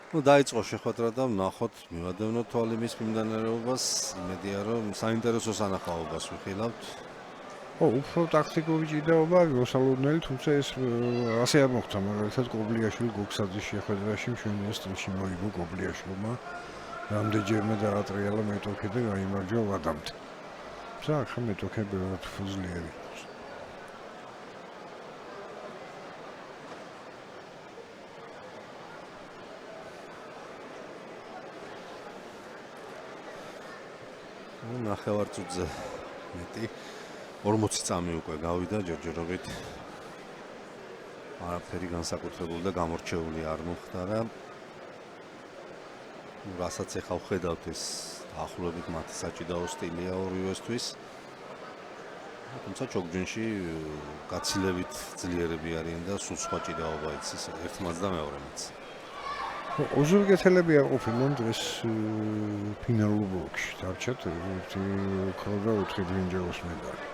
ну დაიწყო შეხვედრა და ვნახოთ, მივადევნოთ თვალი მის მიმდინარეობას, იმედია რომ საინტერესო სანახაობას ვიხილავთ. უფრო ტაქტიკური ჭიდაობა მოსალოდნელი, თუმცა ეს ასე არ მოხდა, მაგალითად კობლიაშვილი გოგსაძის შეხვედრაში მშვენიერ სტილში მოიგო კობლიაშვილმა. რამდენჯერმე დაატრიალა მეტოქე და გაიმარჯვა ვადამდე. ახლა მეტოქე ბევრად ფუძლიერი. ნახევარწუთზე მეტი 40 წამი უკვე გავიდა ჯერჯერობით. არაფერი განსაკუთრებული და გამორჩეული არ მოხდა რა. რასაც ახლა ვხედავთ ეს ახლობით მათი საჭიდაო სტილია ორივესთვის. თუმცა ჩოგჯინში გაცილებით ძლიერები არიან და სულ სხვა ჭიდაობა იცის ერთმანეთს და მეორემაც. უზურგეთელები არ ყოფილან დღეს ფინალურ ბლოკში. დარჩათ ერთი ქრო და 4 ბრინჯაოს მედალი.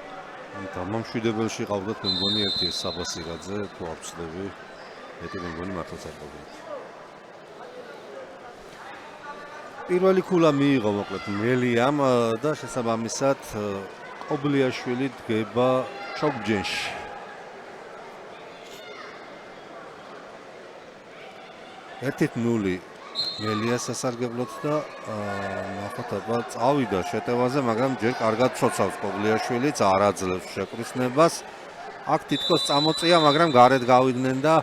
დამამშვიდებელში ყავდათ მე მგონი ერთი ეს საბასირაძე თუ არ ვცდები. მეტი მე მგონი მართლაც არ ყოფილა. პირველი ქულა მიიღო მოკლედ მელიამ და შესაბამისად კობლიაშვილი დგება ჩოგჯენში. ერთით 0 მელიას ასარგებლოთ და ნახოთ აბა წავიდა შეტევაზე, მაგრამ ჯერ კარგად ცოცავს კობლიაშვილიც, არ აძლევს შეკრისნებას. აქ თითქოს წამოწია, მაგრამ გარეთ გავიდნენ და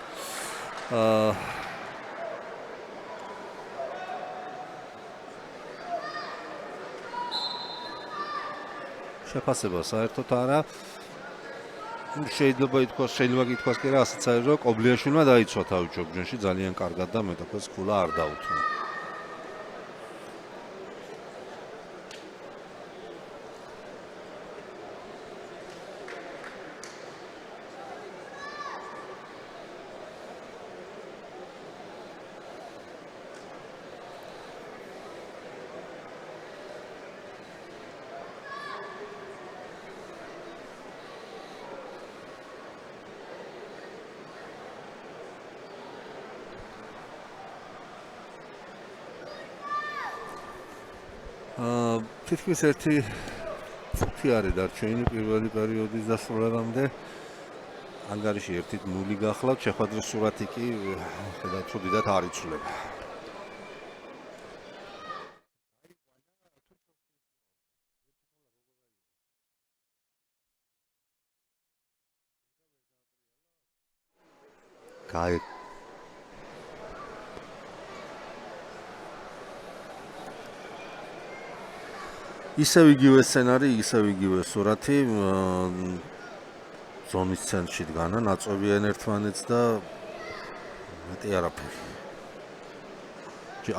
შეფასება საერთოდ არა. შეიძლება გითქვას კი რა, ასეც არის რომ კობლიაშვილმა დაიცვა თავი ჩოგჯენში ძალიან კარგად და მეტოქეს ქულა არ დაუთმო. თითქმის ერთი წუთი არის დარჩენილი პირველი პერიოდის დასრულებამდე. ანგარიში 1-0 გახლავთ, შეხვედრის სურათი კი ხედავთ რომ დიდად არ იცვლება. ისევ იგივე სცენარი, ისევ იგივე სურათი, ზონის ცენტრში დგანა, ნაწოვიან ერთმანეთს და მეტი არაფერი.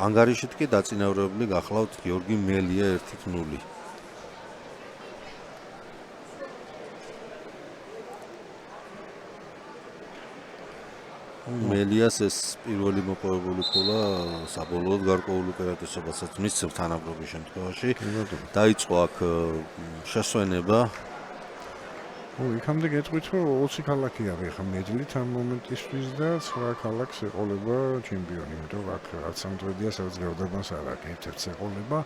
ანგარიშით კი დაწინაურებული გახლავთ გიორგი მელია 1-0. მელიას ეს პირველი მოპოვებული ქულა საბოლოოდ გარკვეულ უპირატესობასაც მისცემს თანაბრობის შემთხვევაში. დაიწყო აქ შესვენება. იქამდე გეტყვით რომ 20 ქალაქი არის ახლა მედლით ამ მომენტისთვის და 9 ქალაქს ეყოლება ჩემპიონი, იმიტომ აქ რაც სამტრედია სადაც გავდაბანს არ აქვს, ერთ-ერთს ეყოლება.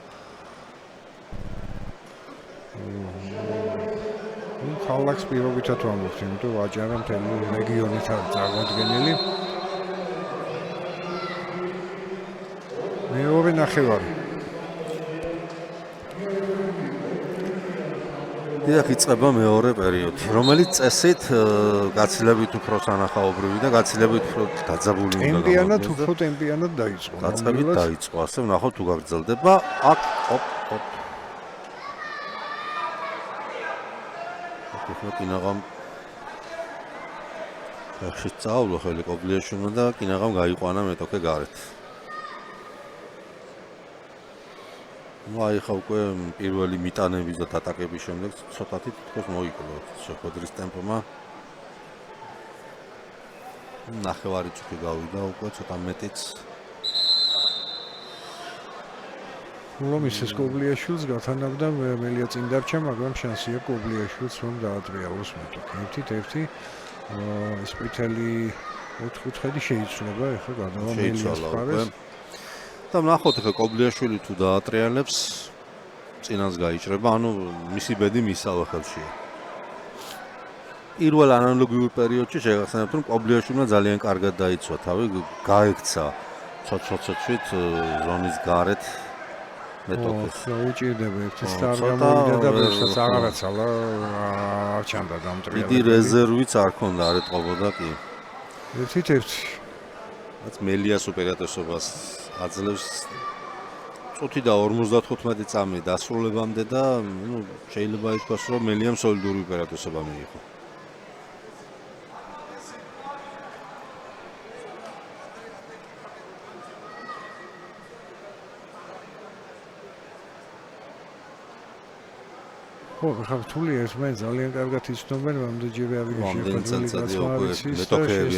ქალაქს პირობითად ვამბობთ, იმიტომ აჭარა მთელი რეგიონით არის წარმოდგენილი. მეორე ნახევარი. დიახ, იწყება მეორე პერიოდი, რომელიც წესით გაცილებით უფრო სანახაობრივი და გაცილებით უფრო დაძაბული უნდა გამოვიდეს. უფრო ტემპიანად დაიწყო. დაწყებით დაიწყო, ასე ვნახოთ თუ გაგრძელდება. აქ კინაღამ ახში წაავლო ხელი კობლიაშვილმა და კინაღამ გაიყვანა მეტოქე გარეთ. აი ხა უკვე პირველი მიტანების და დატაკების შემდეგ ცოტათი თითქოს მოიკლო შეხვედრის ტემპმა. ნახევარი წუთი გავიდა უკვე ცოტა მეტიც. ლომის ეს კობლიაშვილს გათანაბრდა მელია წინ დარჩა, მაგრამ შანსია კობლიაშვილს რომ დაატრიალოს მეტოქე. ერთ-ერთი სპეციალი 4 კუთხედი შეიცვლება, ეხლა გადავა მელიას მხარეს. და ნახოთ ხა კობლიაშვილი თუ დაატრიალებს წინას გაიჭრება, ანუ მისი ბედი მისავა ხელშია. პირველ ანალოგიურ პერიოდში შეგახსენებთ, რომ კობლიაშვილმა ძალიან კარგად დაიცვა თავი, გაექცა ცოცხლით ზონის გარეთ მეტოქეს. უჭირდება ერთი სტარ გამოვიდა და ბევრსაც აღარაცალა არ ჩანდა დამტრიალებული. დიდი რეზერვიც არ ქონდა, არ ეტყობოდა კი. ერთი. რაც მელიას უპირატესობას აძლევს წუთი და 55 წამი დასრულებამდე და შეიძლება ითქვას, რომ მელიამ სოლიდური უპირატესობა მიიღო. ხა რთული ერთმანეთს ძალიან კარგად იცნობენ, რამდენჯერე არის შეხვედრილი მეტოქეები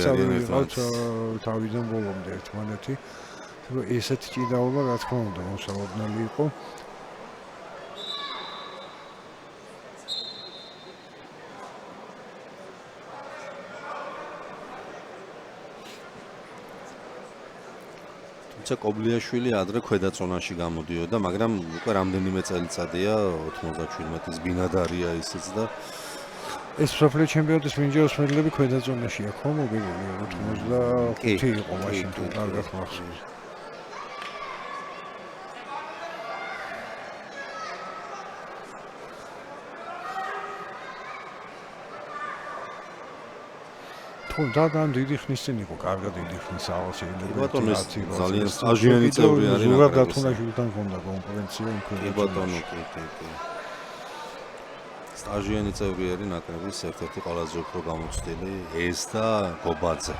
თავიდან ბოლომდე ერთმანეთი. ესეთი ჭიდაობა რა თქმა უნდა მოსალოდნელი იყო. კობლიაშვილი ადრე ქვედაწონაში გამოდიოდა, მაგრამ უკვე რამდენიმე წელიწადია 97-ის ბინადარია ისიც და ეს მსოფლიო ჩემპიონატის მინჯაოს მედლები ქვედაწონაშია ხო მოგებული 85 იყო მაშინ თუ კარგად მახსოვს. ძალიან დიდი ხნის წინ იყო, კარგად დიდი ხნის აღსანიშნავი. ბატონო ძალიან სტაჟიანი წევრი არის. ზურაბ დათუნაშვილთან ჰქონდა კონკურენცია იმ კი ბატონო, კი. სტაჟიანი წევრი არის ნაკრების ერთ-ერთი ყველაზე უფრო გამოცდილი ეს და გობაძე.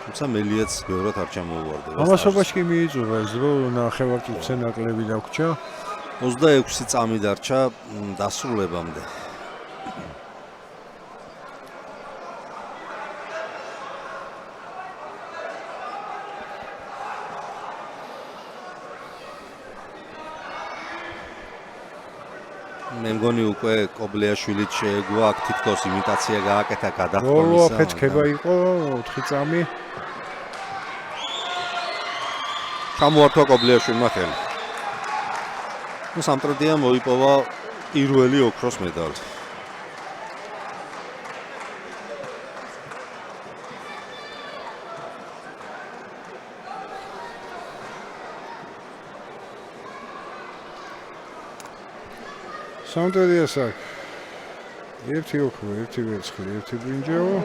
თუმცა მელიაც ბევრად არ ჩამოუვარდება. ამასობაში კი მიიწურა ეს რომ ნახევარწუთზე ნაკლები დაგვრჩა. 26 წამი დარჩა დასრულებამდე. მე მგონი უკვე კობლიაშვილით შეეგუა აქ თითქოს იმიტაცია გააკეთა გადახტომისა. ბოლო აფეთქება იყო 4 წამი. ჩამოართვა კობლიაშვილმა ხელი. სამტრედია მოიპოვა პირველი ოქროს მედალი. სამტრედიას აქვს ერთი ოქრო, ერთი ვერცხლი, ერთი ბრინჯაო.